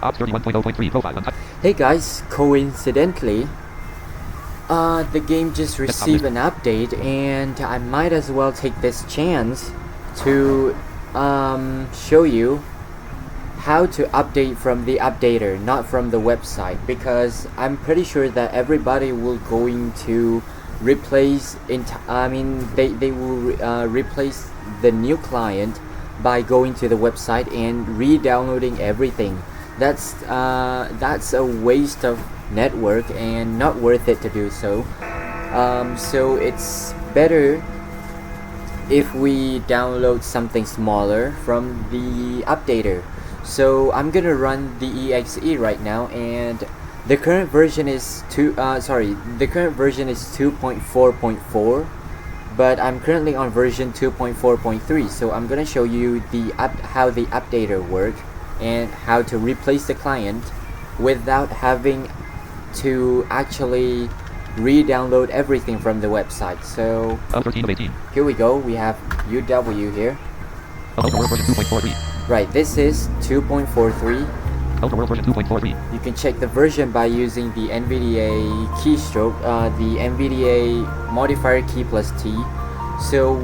Ops 31.0.3 profile untyped. Hey guys, coincidentally, the game just received an update, and I might as well take this chance to show you how to update from the updater, not from the website, because I'm pretty sure that everybody will going to replace they will replace the new client by going to the website and re-downloading everything. That's a waste of network and not worth it to do so. So it's better if we download something smaller from the updater. So I'm gonna run the exe right now, and the current version is 2.4.4, but I'm currently on version 2.4.3. So I'm gonna show you how the updater work and how to replace the client without having to actually re-download everything from the website. So 13 of 18. here we go. We have UW here. Ultra World version 2.43. Right, this is 2.43. Ultra World version 2.43. You can check the version by using the NVDA keystroke, the NVDA modifier key plus T. So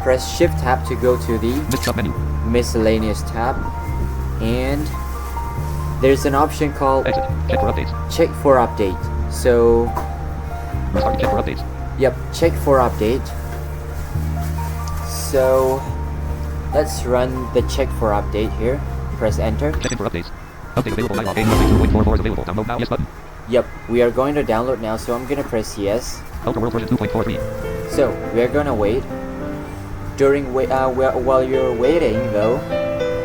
press Shift tab to go to the Menu. miscellaneous tab, and there's an option called Exit. Check for updates. check for update. So Restart. Check for updates. yep, check for update. So let's run the check for update here. Press enter. Checking for updates. Update available. Dialog. Game update 2.44 is available. Download now. Yes button. Yep, we are going to download now, so I'm gonna press yes. Ultra World version 2.43. So we are gonna wait. While you're waiting though,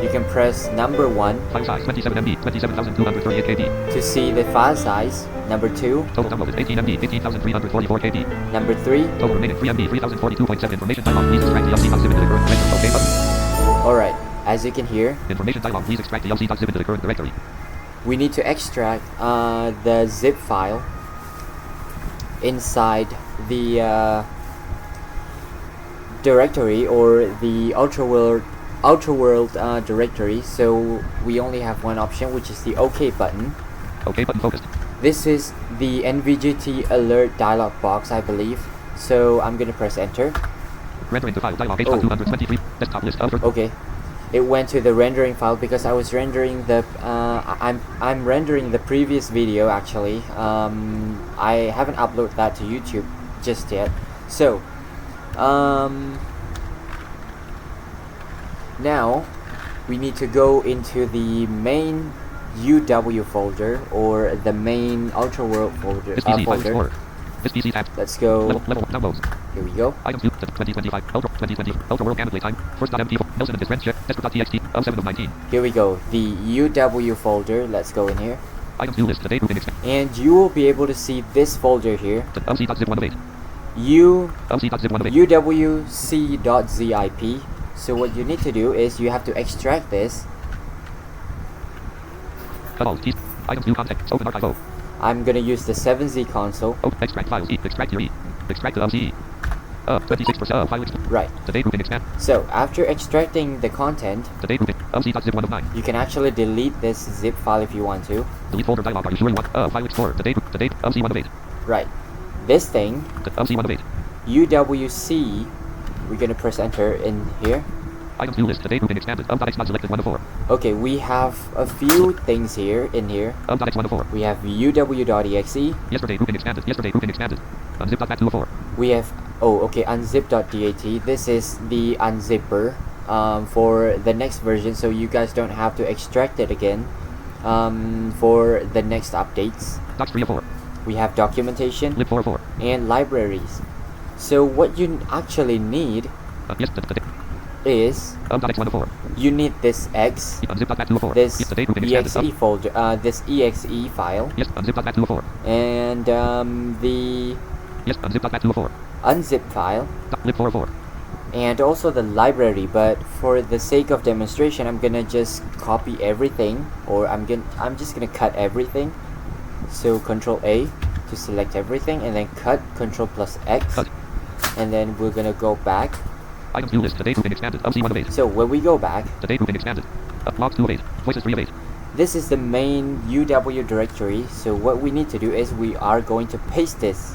you can press number 1 File size 27 MB. 27,238 KB. to see the file size. Number 2, Total download is 18 MB. 18,344 KB. number 3. Total remaining 3 MB. 3042.7 information dialog. Please extract the LC zip into the current directory. OK button. Alright, as you can hear, Information dialog. Please extract the LC zip into the current directory. we need to extract the zip file inside the directory, or the Ultraworld directory. So we only have one option, which is the OK button. OK button focused. This is the NVGT alert dialog box, I believe. So I'm gonna press enter. Rendering the file dialog. H223. Desktop list of. Okay, it went to the rendering file because I was rendering the I'm rendering the previous video actually. I haven't uploaded that to YouTube just yet. So now we need to go into the main UW folder, or the main Ultraworld folder. This PC file explorer. This PC tab. Let's go. Level downloads. Here we go. Items 2025. Ultra 2020. Ultra World gameplay time. First.mp. Nelson and his friends check. Desktop.txt. 07 of 19. Here we go. The UW folder. Let's go in here. Items view list. The date grouping expand. And you will be able to see this folder here. LC.zip 1 of 8. LC.zip 1 of 8. UWC.zip. So what you need to do is you have to extract this. Cut all keys. Items view context. Open archive. I'm gonna use the 7Z console. Open extract files. Extract your E. Extract the LC. 26%. File expand. Right. The date grouping expand. So after extracting the content, The date grouping. LC.zip 1 of 9. you can actually delete this zip file if you want to. Delete folder dialog. Are you sure you want? File explorer. The date. LC 1 of 8. Right. This thing, The LC 1 of 8. UWC, we're gonna press enter in here. Items view list. The date grouping expanded. X not selected 1 of 4. Okay, we have a few things here in here. X 1 of 4. We have uw.exe. Yesterday grouping expanded. Yesterday grouping expanded. Unzip.bat 2 of 4. We have unzip.dat. This is the unzipper for the next version, so you guys don't have to extract it again for the next updates. Docs 3 of 4. We have documentation Lib 4 of 4. and libraries. So what you actually need Yes, the is X 1 of 4. you need this X, Unzip.bat 2 of 4. this Yes, the date grouping exe expanded. folder, this exe file, Yes, unzip.bat 2 of 4. and the Yes, unzip.bat 2 of 4. unzip file, Lib 4 of 4. and also the library. But for the sake of demonstration, I'm gonna just copy everything, or I'm just gonna cut everything. So Control A to select everything, and then cut. Control plus X, Cut. and then we're gonna go back. Items view list. The date grouping expanded. LC 1 of 8. So when we go back, The date grouping expanded. Logs 2 of 8. Voices 3 of 8. this is the main UW directory. So what we need to do is we are going to paste this.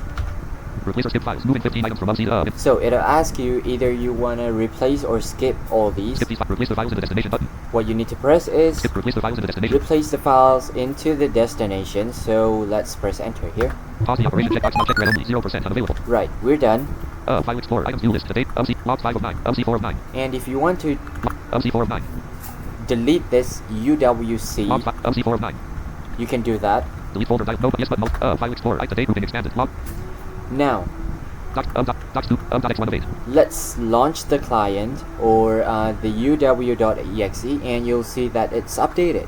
Replace or skip files. Moving 15 items from MC to So it'll ask you either you want to replace or skip all these. skip these. Replace the files in the destination button. What you need to press is Skip. Replace the files in the destination. replace the files into the destination. So let's press enter here. Pause the operation. Checkbox. Not checked. Read only. 0% unavailable. Right, we're done. File explorer. Items view list. To date. MC. Log 5 of 9. MC 4 of 9. And if you want to MC 4 of 9. delete this UWC, Log 5. MC 4 of 9. you can do that. Delete folder. No. Yes button. File explorer. To date. Grouping expanded. Log. Now, Docs 2. X1 of 8. let's launch the client or the uw.exe and you'll see that it's updated.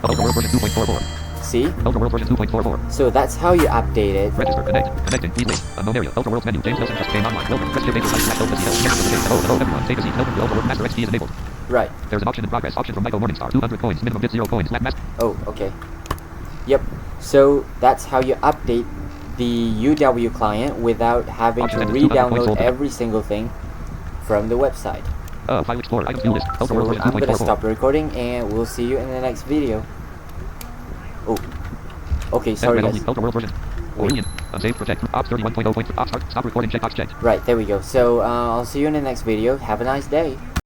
Ultra World version 2.44. See? Ultra World version 2.44. So that's how you update it. Register. Connect. Connecting. Please wait. Unknown area. Ultra Worlds menu. James Nelson just came online. Welcome. Press shift. Hello everyone. Take a seat. Help. Ultra World Master XP is enabled. Right. There's an auction in progress. Auction from Michael Morningstar. 200 coins. Minimum bid 0 coins. Master. Oh, okay. Yep. So that's how you update the UW client without having to re-download every single thing from the website. File explorer. Items view list. So Ultra World version I'm gonna 2.44. stop the recording and we'll see you in the next video. Oh. Okay, sorry guys. Ultra World version. Orient. Unsaved project. Ops 31.0. Ops start. Stop recording. Checkbox checked. Right, there we go. So I'll see you in the next video. Have a nice day.